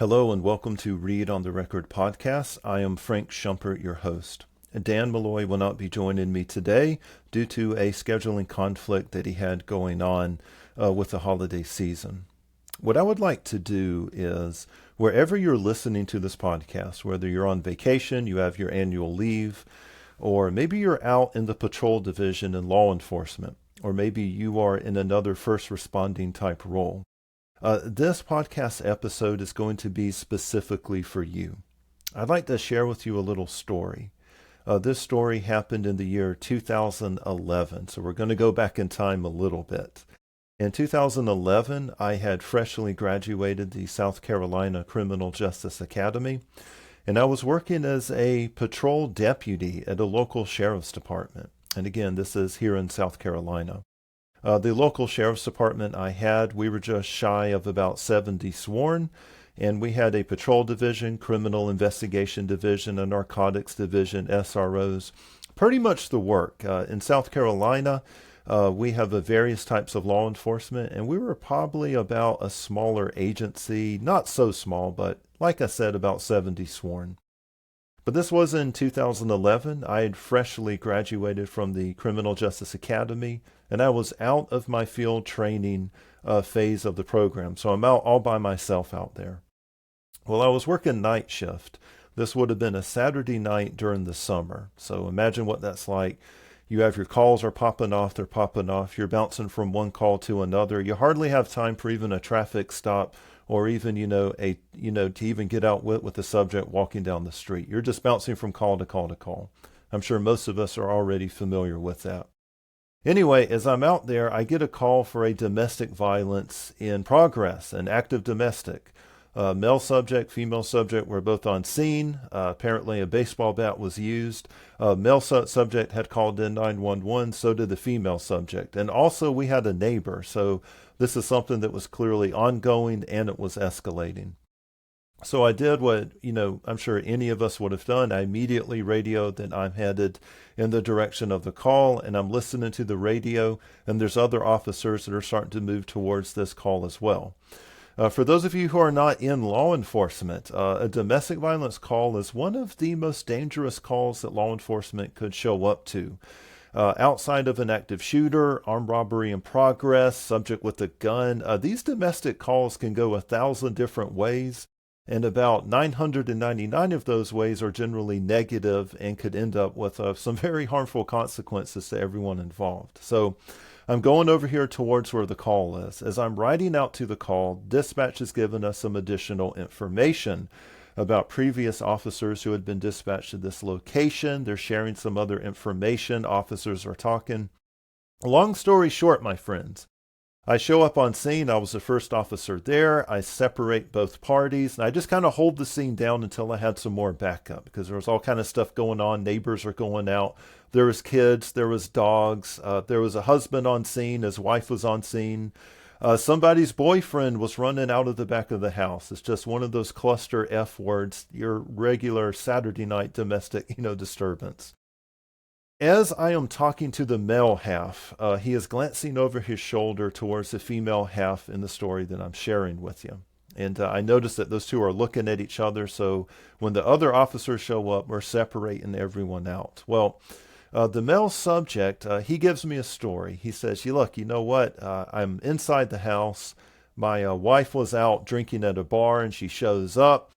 Hello and welcome to Read on the Record podcast. I am Frank Schumpert, your host. Dan Malloy will not be joining me today due to a scheduling conflict that he had going on with the holiday season. What I would like to do is, wherever you're listening to this podcast, whether you're on vacation, you have your annual leave, or maybe you're out in the patrol division in law enforcement, or maybe you are in another first responding type role. This podcast episode is going to be specifically for you. I'd like to share with you a little story. This story happened in the year 2011, so we're going to go back in time a little bit. In 2011, I had freshly graduated the South Carolina Criminal Justice Academy, and I was working as a patrol deputy at a local sheriff's department. And again, this is here in South Carolina. The local sheriff's department we were just shy of about 70 sworn, and we had a patrol division, criminal investigation division, a narcotics division, SROs, pretty much the work. In South Carolina, we have various types of law enforcement, and we were probably about a smaller agency, not so small, but like I said, about 70 sworn. But this was in 2011. I had freshly graduated from the Criminal Justice Academy, and I was out of my field training phase of the program. So I'm out all by myself out there. Well, I was working night shift. This would have been a Saturday night during the summer. So imagine what that's like. You have your calls are popping off, they're popping off. You're bouncing from one call to another. You hardly have time for even a traffic stop or even, to even get out with the subject walking down the street. You're just bouncing from call to call to call. I'm sure most of us are already familiar with that. Anyway, as I'm out there, I get a call for a domestic violence in progress, an active domestic. Male subject, female subject were both on scene. Apparently a baseball bat was used. Male subject had called in 911, so did the female subject. And also we had a neighbor, so this is something that was clearly ongoing and it was escalating. So I did what, I'm sure any of us would have done. I immediately radioed that I'm headed in the direction of the call, and I'm listening to the radio, and there's other officers that are starting to move towards this call as well. For those of you who are not in law enforcement, a domestic violence call is one of the most dangerous calls that law enforcement could show up to. Outside of an active shooter, armed robbery in progress, subject with a gun, these domestic calls can go 1,000 different ways, and about 999 of those ways are generally negative and could end up with some very harmful consequences to everyone involved. So I'm going over here towards where the call is. As I'm riding out to the call, dispatch has given us some additional information about previous officers who had been dispatched to this location. They're sharing some other information. Officers are talking. Long story short, my friends, I show up on scene. I was the first officer there. I separate both parties, and I just kind of hold the scene down until I had some more backup because there was all kind of stuff going on. Neighbors are going out. There was kids. There was dogs. There was a husband on scene. His wife was on scene. Somebody's boyfriend was running out of the back of the house. It's just one of those cluster F words, your regular Saturday night domestic, disturbance. As I am talking to the male half, he is glancing over his shoulder towards the female half in the story that I'm sharing with you. And I notice that those two are looking at each other. So when the other officers show up, we're separating everyone out. Well, the male subject, he gives me a story. He says, look, you know what? I'm inside the house. My wife was out drinking at a bar and she shows up.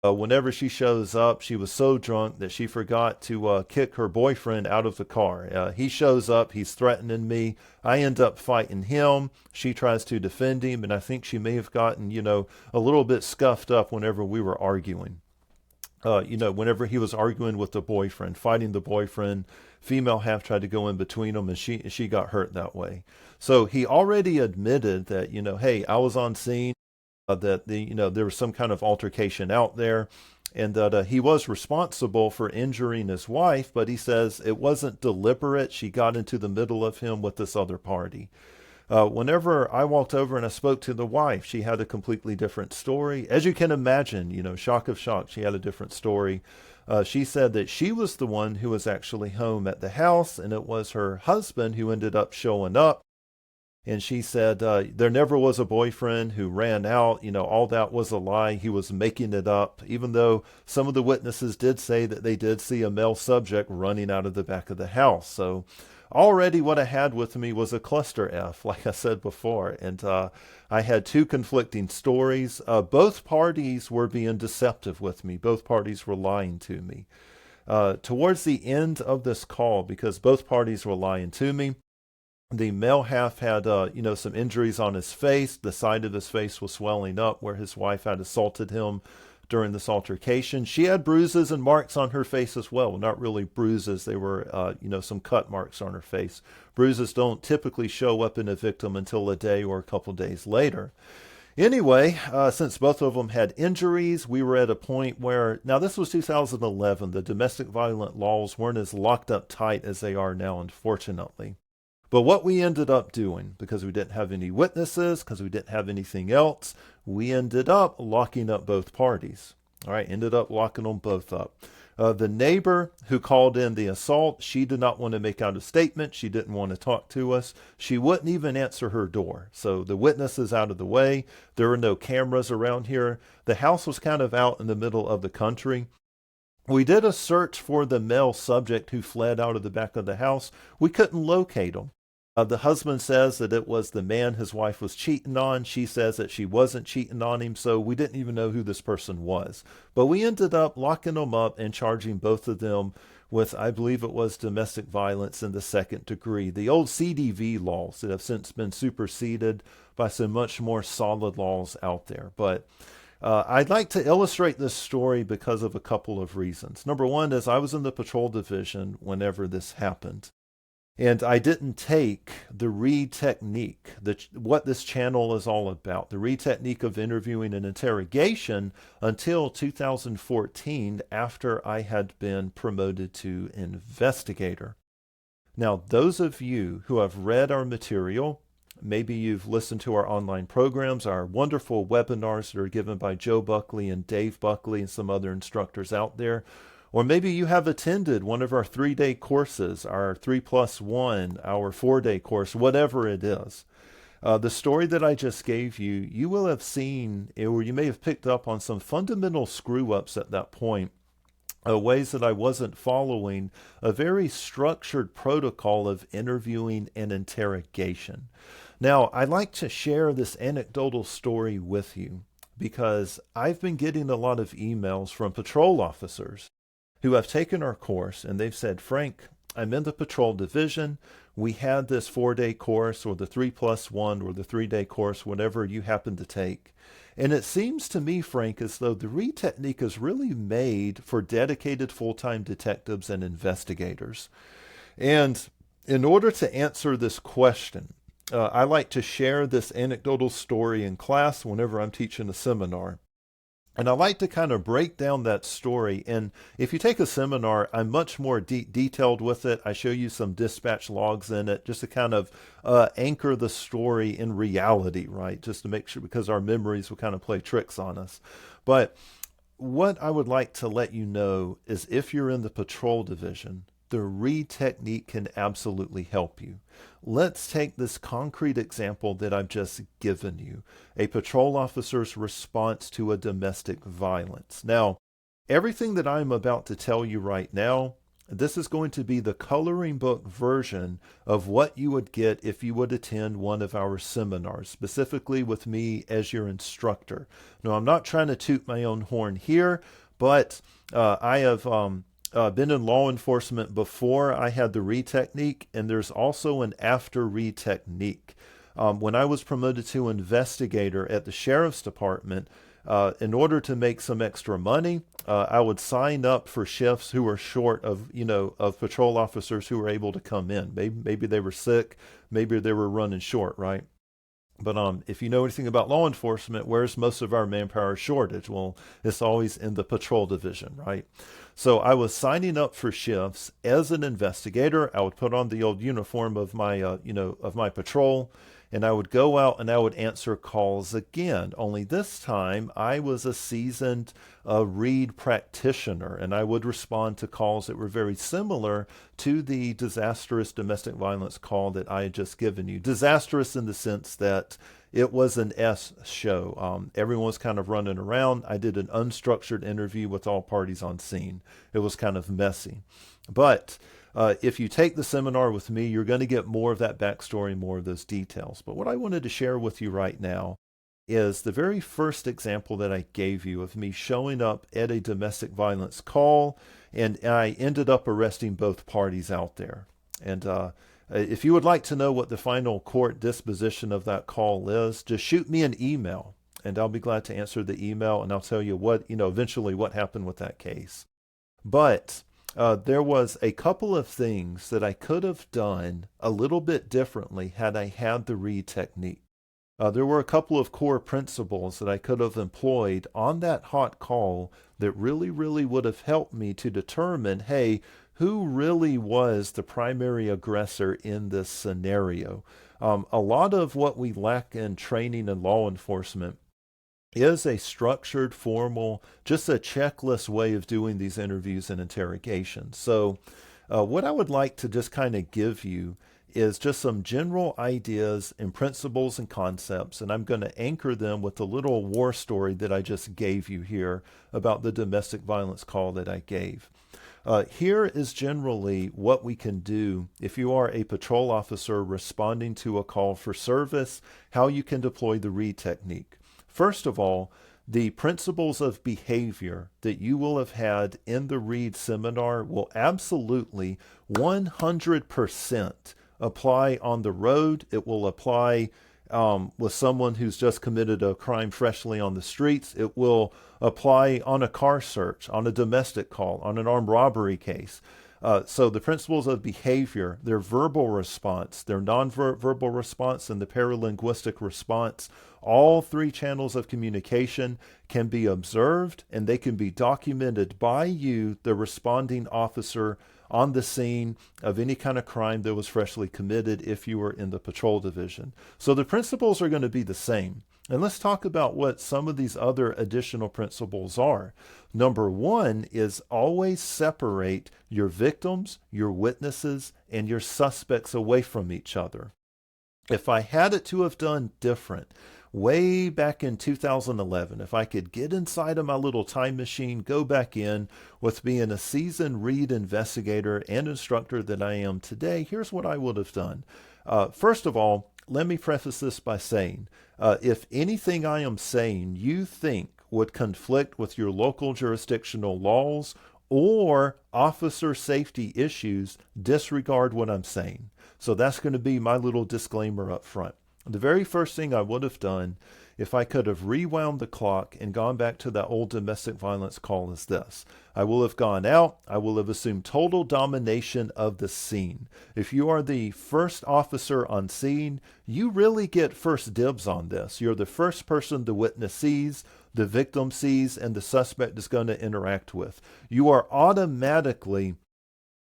Whenever she shows up, she was so drunk that she forgot to kick her boyfriend out of the car. He shows up, he's threatening me. I end up fighting him. She tries to defend him, and I think she may have gotten, a little bit scuffed up whenever we were arguing. Whenever he was arguing with the boyfriend, fighting the boyfriend, female half tried to go in between them, and she got hurt that way. So he already admitted that, hey, I was on scene. That there was some kind of altercation out there, and that he was responsible for injuring his wife, but he says it wasn't deliberate. She got into the middle of him with this other party. Whenever I walked over and I spoke to the wife, she had a completely different story. As you can imagine, shock of shock, she had a different story. She said that she was the one who was actually home at the house, and it was her husband who ended up showing up. And she said, there never was a boyfriend who ran out. All that was a lie. He was making it up, even though some of the witnesses did say that they did see a male subject running out of the back of the house. So already what I had with me was a cluster F, like I said before. And I had two conflicting stories. Both parties were being deceptive with me. Both parties were lying to me. Towards the end of this call, because both parties were lying to me, the male half had, some injuries on his face. The side of his face was swelling up where his wife had assaulted him during this altercation. She had bruises and marks on her face as well. Not really bruises. They were, some cut marks on her face. Bruises don't typically show up in a victim until a day or a couple days later. Anyway, since both of them had injuries, we were at a point where, now this was 2011, the domestic violent laws weren't as locked up tight as they are now, unfortunately. But what we ended up doing, because we didn't have any witnesses, because we didn't have anything else, we ended up locking up both parties. All right, ended up locking them both up. The neighbor who called in the assault, she did not want to make out a statement. She didn't want to talk to us. She wouldn't even answer her door. So the witness is out of the way. There were no cameras around here. The house was kind of out in the middle of the country. We did a search for the male subject who fled out of the back of the house. We couldn't locate him. The husband says that it was the man his wife was cheating on. She says that she wasn't cheating on him, so we didn't even know who this person was. But we ended up locking them up and charging both of them with, I believe it was domestic violence in the second degree. The old CDV laws that have since been superseded by some much more solid laws out there. But I'd like to illustrate this story because of a couple of reasons. Number one is I was in the patrol division whenever this happened. And I didn't take the Reid Technique, what this channel is all about, the Reid Technique of interviewing and interrogation, until 2014, after I had been promoted to investigator. Now, those of you who have read our material, maybe you've listened to our online programs, our wonderful webinars that are given by Joe Buckley and Dave Buckley and some other instructors out there. Or maybe you have attended one of our 3-day courses, our 3+1, our 4-day course, whatever it is. The story that I just gave you, you will have seen, or you may have picked up on some fundamental screw-ups at that point, ways that I wasn't following a very structured protocol of interviewing and interrogation. Now, I'd like to share this anecdotal story with you because I've been getting a lot of emails from patrol officers who have taken our course, and they've said, Frank, I'm in the patrol division. We had this 4-day course or the 3+1 or the 3-day course, whatever you happen to take. And it seems to me, Frank, as though the Reid Technique is really made for dedicated full-time detectives and investigators. And in order to answer this question, I like to share this anecdotal story in class whenever I'm teaching a seminar. And I like to kind of break down that story. And if you take a seminar, I'm much more detailed with it. I show you some dispatch logs in it just to kind of anchor the story in reality, right? Just to make sure, because our memories will kind of play tricks on us. But what I would like to let you know is if you're in the patrol division, the Reid Technique can absolutely help you. Let's take this concrete example that I've just given you, a patrol officer's response to a domestic violence. Now, everything that I'm about to tell you right now, this is going to be the coloring book version of what you would get if you would attend one of our seminars, specifically with me as your instructor. Now, I'm not trying to toot my own horn here, but I have been in law enforcement before I had the Reid Technique, and there's also an after Reid Technique. When I was promoted to investigator at the Sheriff's Department, in order to make some extra money, I would sign up for shifts who were short of, of patrol officers who were able to come in. Maybe they were sick, maybe they were running short, right? But if you know anything about law enforcement, where's most of our manpower shortage? Well, it's always in the patrol division, right? So I was signing up for shifts as an investigator. I would put on the old uniform of my, of my patrol, and I would go out and I would answer calls again. Only this time I was a seasoned Reid practitioner, and I would respond to calls that were very similar to the disastrous domestic violence call that I had just given you. Disastrous in the sense that it was an S show. Everyone was kind of running around. I did an unstructured interview with all parties on scene. It was kind of messy. But if you take the seminar with me, you're going to get more of that backstory, more of those details. But what I wanted to share with you right now is the very first example that I gave you of me showing up at a domestic violence call, and I ended up arresting both parties out there. And if you would like to know what the final court disposition of that call is, just shoot me an email, and I'll be glad to answer the email, and I'll tell you what, eventually what happened with that case. But there was a couple of things that I could have done a little bit differently had I had the Reid technique. There were a couple of core principles that I could have employed on that hot call that really, really would have helped me to determine, hey, who really was the primary aggressor in this scenario? A lot of what we lack in training in law enforcement is a structured, formal, just a checklist way of doing these interviews and interrogations. So what I would like to just kind of give you is just some general ideas and principles and concepts, and I'm going to anchor them with the little war story that I just gave you here about the domestic violence call that I gave. Here is generally what we can do if you are a patrol officer responding to a call for service, how you can deploy the Reid technique. First of all, the principles of behavior that you will have had in the Reid seminar will absolutely 100% apply on the road. It will apply with someone who's just committed a crime freshly on the streets. It will apply on a car search, on a domestic call, on an armed robbery case. So the principles of behavior, their verbal response, their nonverbal response, and the paralinguistic response, all three channels of communication can be observed, and they can be documented by you, the responding officer, on the scene of any kind of crime that was freshly committed if you were in the patrol division. So the principles are going to be the same. And let's talk about what some of these other additional principles are. Number one is always separate your victims, your witnesses, and your suspects away from each other. If I had it to have done different, way back in 2011, if I could get inside of my little time machine, go back in with being a seasoned Reid investigator and instructor that I am today, here's what I would have done. First of all, let me preface this by saying, if anything I am saying you think would conflict with your local jurisdictional laws or officer safety issues, disregard what I'm saying. So that's going to be my little disclaimer up front. The very first thing I would have done if I could have rewound the clock and gone back to that old domestic violence call is this. I will have gone out. I will have assumed total domination of the scene. If you are the first officer on scene, you really get first dibs on this. You're the first person the witness sees, the victim sees, and the suspect is going to interact with. You are automatically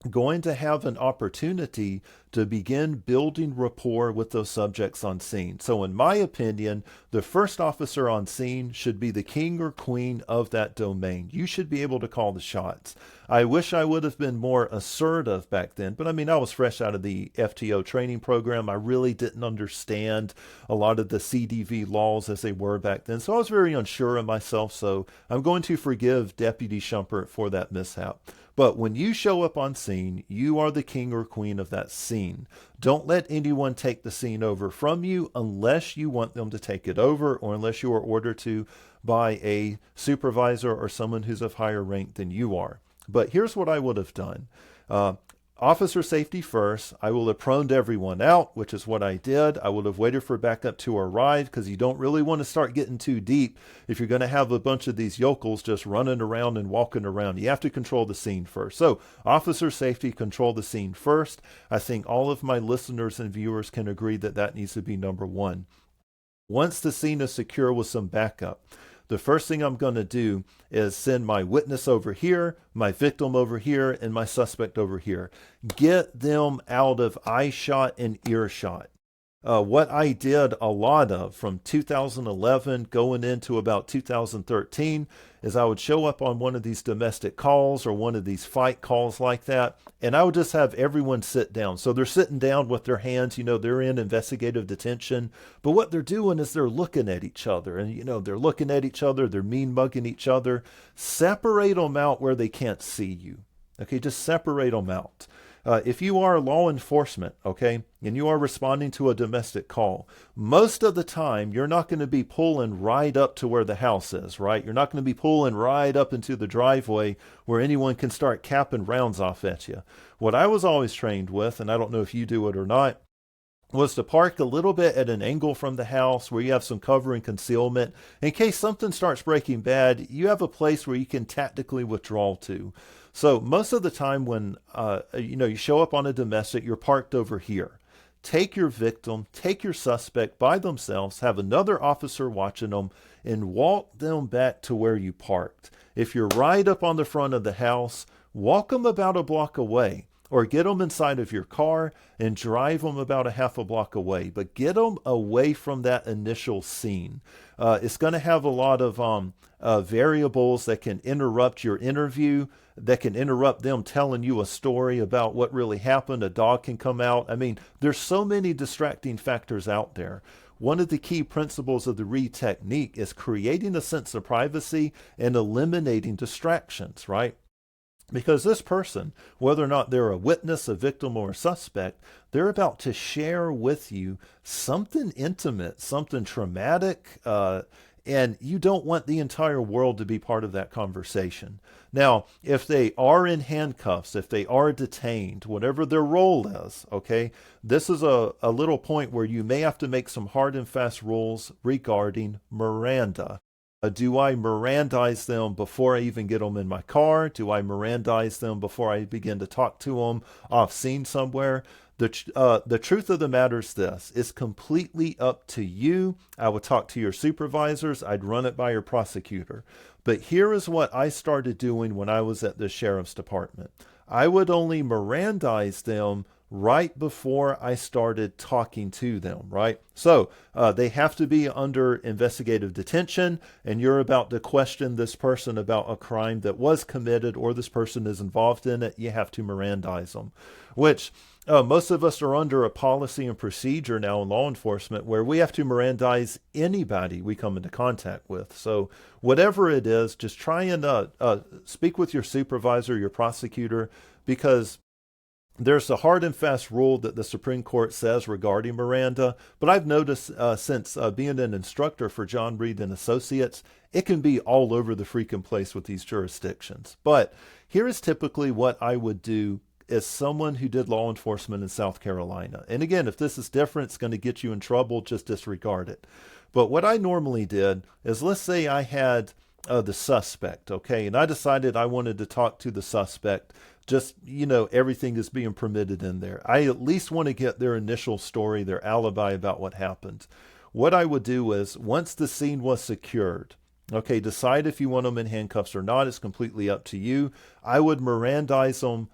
going to have an opportunity to begin building rapport with those subjects on scene. So in my opinion, the first officer on scene should be the king or queen of that domain. You should be able to call the shots. I wish I would have been more assertive back then, but I mean, I was fresh out of the FTO training program. I really didn't understand a lot of the CDV laws as they were back then. So I was very unsure of myself. So I'm going to forgive Deputy Shumpert for that mishap. But when you show up on scene, you are the king or queen of that scene. Don't let anyone take the scene over from you unless you want them to take it over or unless you are ordered to by a supervisor or someone who's of higher rank than you are. But here's what I would have done. Officer safety first. I will have proned everyone out, which is what I did. I would have waited for backup to arrive because you don't really want to start getting too deep if you're going to have a bunch of these yokels just running around and walking around. You have to control the scene first. So officer safety, control the scene first. I think all of my listeners and viewers can agree that that needs to be number one. Once the scene is secure with some backup, the first thing I'm going to do is send my witness over here, my victim over here, and my suspect over here. Get them out of eye shot and earshot. What I did a lot of from 2011 going into about 2013 is I would show up on one of these domestic calls or one of these fight calls like that, and I would just have everyone sit down. So they're sitting down with their hands, they're in investigative detention, but what they're doing is they're looking at each other, and they're looking at each other, they're mean mugging each other. Separate them out where they can't see you. Okay, just separate them out. If you are law enforcement, okay, and you are responding to a domestic call, most of the time you're not going to be pulling right up to where the house is, right? You're not going to be pulling right up into the driveway where anyone can start capping rounds off at you. What I was always trained with, and I don't know if you do it or not, was to park a little bit at an angle from the house where you have some cover and concealment. In case something starts breaking bad, you have a place where you can tactically withdraw to. So most of the time when you show up on a domestic, you're parked over here. Take your victim, take your suspect by themselves, have another officer watching them, and walk them back to where you parked. If you're right up on the front of the house, walk them about a block away. Or get them inside of your car and drive them about a half a block away. But get them away from that initial scene. It's going to have a lot of variables that can interrupt your interview, that can interrupt them telling you a story about what really happened. A dog can come out. I mean, there's so many distracting factors out there. One of the key principles of the Reid Technique is creating a sense of privacy and eliminating distractions, right? Because this person, whether or not they're a witness, a victim, or a suspect, they're about to share with you something intimate, something traumatic, and you don't want the entire world to be part of that conversation. Now, if they are in handcuffs, if they are detained, whatever their role is, okay, this is a little point where you may have to make some hard and fast rules regarding Miranda. Do I Mirandize them before I even get them in my car? Do I Mirandize them before I begin to talk to them off scene somewhere? The truth of the matter is this. It's completely up to you. I would talk to your supervisors. I'd run it by your prosecutor. But here is what I started doing when I was at the sheriff's department. I would only Mirandize them right before I started talking to them, right? So they have to be under investigative detention, and you're about to question this person about a crime that was committed or this person is involved in it. You have to Mirandize them, which most of us are under a policy and procedure now in law enforcement where we have to Mirandize anybody we come into contact with. So whatever it is, just try and speak with your supervisor, your prosecutor, because there's a hard and fast rule that the Supreme Court says regarding Miranda, but I've noticed since being an instructor for John Reid and Associates, it can be all over the freaking place with these jurisdictions. But here is typically what I would do as someone who did law enforcement in South Carolina. And again, if this is different, it's going to get you in trouble, just disregard it. But what I normally did is, let's say I had the suspect, okay, and I decided I wanted to talk to the suspect. Just, everything is being permitted in there. I at least want to get their initial story, their alibi about what happened. What I would do is, once the scene was secured, okay, decide if you want them in handcuffs or not. It's completely up to you. I would Mirandize them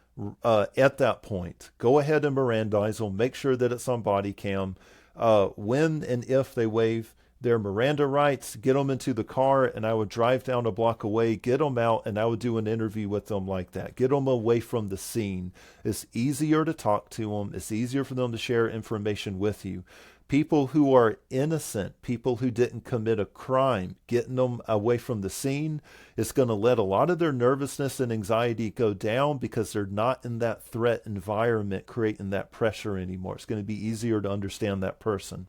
at that point. Go ahead and Mirandize them. Make sure that it's on body cam. When and if they waive their Miranda rights, get them into the car, and I would drive down a block away, get them out, and I would do an interview with them like that. Get them away from the scene. It's easier to talk to them. It's easier for them to share information with you. People who are innocent, people who didn't commit a crime, getting them away from the scene is going to let a lot of their nervousness and anxiety go down because they're not in that threat environment creating that pressure anymore. It's going to be easier to understand that person.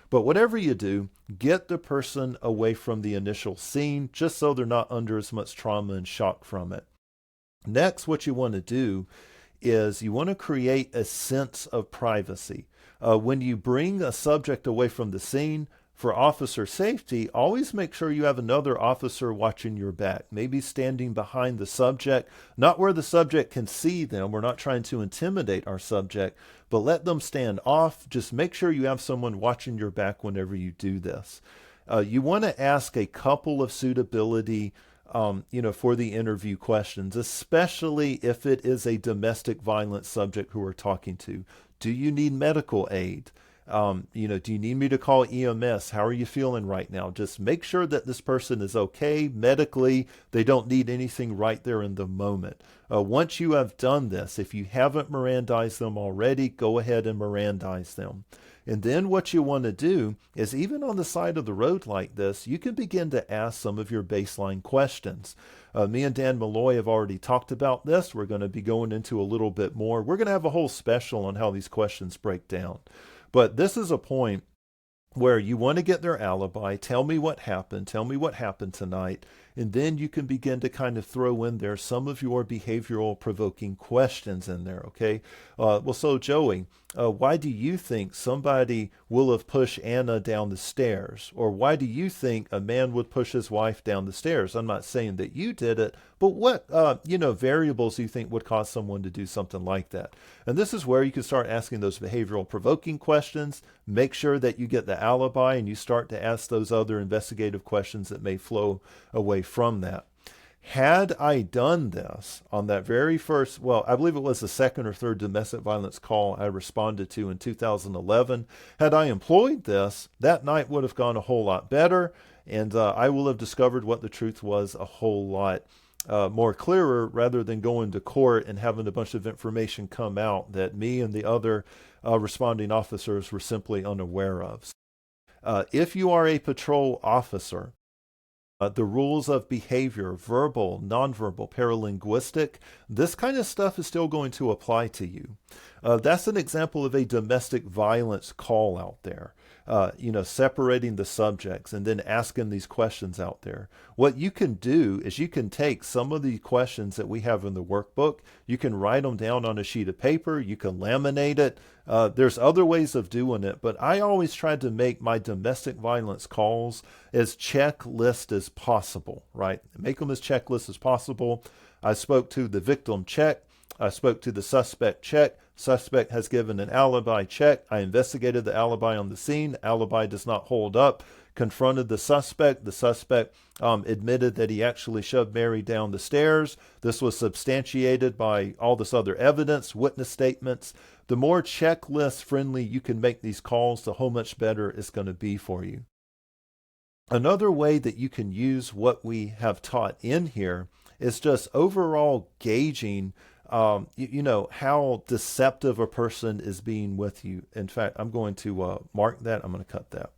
But whatever you do, get the person away from the initial scene just so they're not under as much trauma and shock from it. Next, what you want to do is you want to create a sense of privacy. When you bring a subject away from the scene, for officer safety, always make sure you have another officer watching your back, maybe standing behind the subject, not where the subject can see them. We're not trying to intimidate our subject, but let them stand off. Just make sure you have someone watching your back whenever you do this. You want to ask a couple of suitability for the interview questions, especially if it is a domestic violence subject who we're talking to. Do you need medical aid? Do you need me to call EMS? How are you feeling right now? Just make sure that this person is okay medically. They don't need anything right there in the moment. Once you have done this, if you haven't Mirandized them already, go ahead and Mirandize them. And then what you want to do is, even on the side of the road like this, you can begin to ask some of your baseline questions. Me and Dan Malloy have already talked about this. We're going to be going into a little bit more. We're going to have a whole special on how these questions break down. But this is a point where you want to get their alibi. Tell me what happened. Tell me what happened tonight. And then you can begin to kind of throw in there some of your behavioral provoking questions in there, okay? So Joey, why do you think somebody will have pushed Anna down the stairs? Or why do you think a man would push his wife down the stairs? I'm not saying that you did it, but what, variables do you think would cause someone to do something like that? And this is where you can start asking those behavioral provoking questions. Make sure that you get the alibi and you start to ask those other investigative questions that may flow away from that. Had I done this on that very first, I believe it was the second or third domestic violence call I responded to in 2011, had I employed this, that night would have gone a whole lot better, and I will have discovered what the truth was a whole lot more clearer, rather than going to court and having a bunch of information come out that me and the other responding officers were simply unaware of. If you are a patrol officer, the rules of behavior, verbal, nonverbal, paralinguistic, this kind of stuff is still going to apply to you. That's an example of a domestic violence call out there. Separating the subjects and then asking these questions out there. What you can do is you can take some of the questions that we have in the workbook, you can write them down on a sheet of paper, you can laminate it. There's other ways of doing it, but I always try to make my domestic violence calls as checklist as possible, right? Make them as checklist as possible. I spoke to the victim, check. I spoke to the suspect, check. Suspect has given an alibi, check. I investigated the alibi on the scene. Alibi does not hold up. Confronted the suspect. The suspect admitted that he actually shoved Mary down the stairs. This was substantiated by all this other evidence, witness statements. The more checklist friendly you can make these calls, the how much better it's going to be for you. Another way that you can use what we have taught in here is just overall gauging how deceptive a person is being with you. In fact, I'm going to mark that. I'm going to cut that.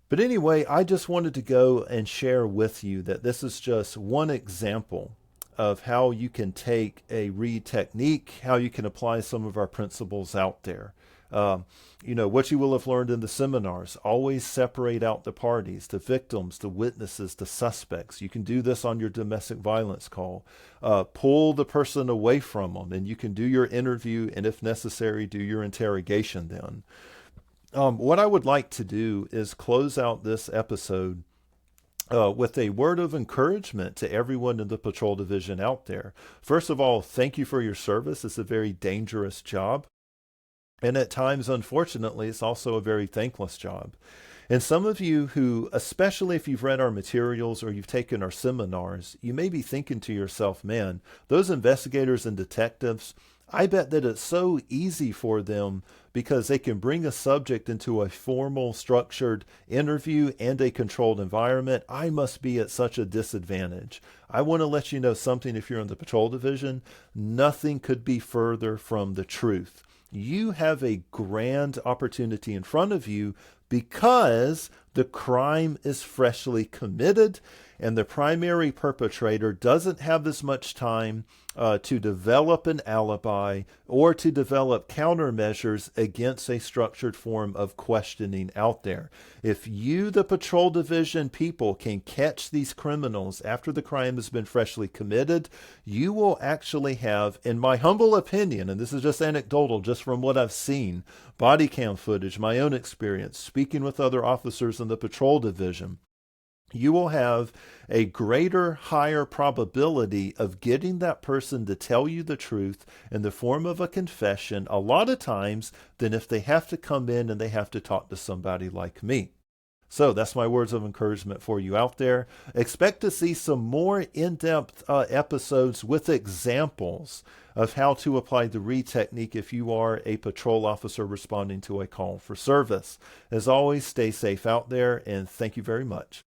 But anyway, I just wanted to go and share with you that this is just one example of how you can take a Reid technique, how you can apply some of our principles out there. What you will have learned in the seminars, always separate out the parties, the victims, the witnesses, the suspects. You can do this on your domestic violence call. Pull the person away from them, and you can do your interview, and if necessary, do your interrogation then. What I would like to do is close out this episode with a word of encouragement to everyone in the patrol division out there. First of all, thank you for your service. It's a very dangerous job. And at times, unfortunately, it's also a very thankless job. And some of you who, especially if you've read our materials or you've taken our seminars, you may be thinking to yourself, man, those investigators and detectives, I bet that it's so easy for them because they can bring a subject into a formal, structured interview and a controlled environment. I must be at such a disadvantage. I want to let you know something if you're in the patrol division. Nothing could be further from the truth. You have a grand opportunity in front of you because the crime is freshly committed and the primary perpetrator doesn't have as much time to develop an alibi or to develop countermeasures against a structured form of questioning out there. If you, the patrol division people, can catch these criminals after the crime has been freshly committed, you will actually have, in my humble opinion, and this is just anecdotal, just from what I've seen, body cam footage, my own experience, speaking with other officers in the patrol division, you will have a greater, higher probability of getting that person to tell you the truth in the form of a confession a lot of times than if they have to come in and they have to talk to somebody like me. So that's my words of encouragement for you out there. Expect to see some more in-depth episodes with examples of how to apply the Reid technique if you are a patrol officer responding to a call for service. As always, stay safe out there, and thank you very much.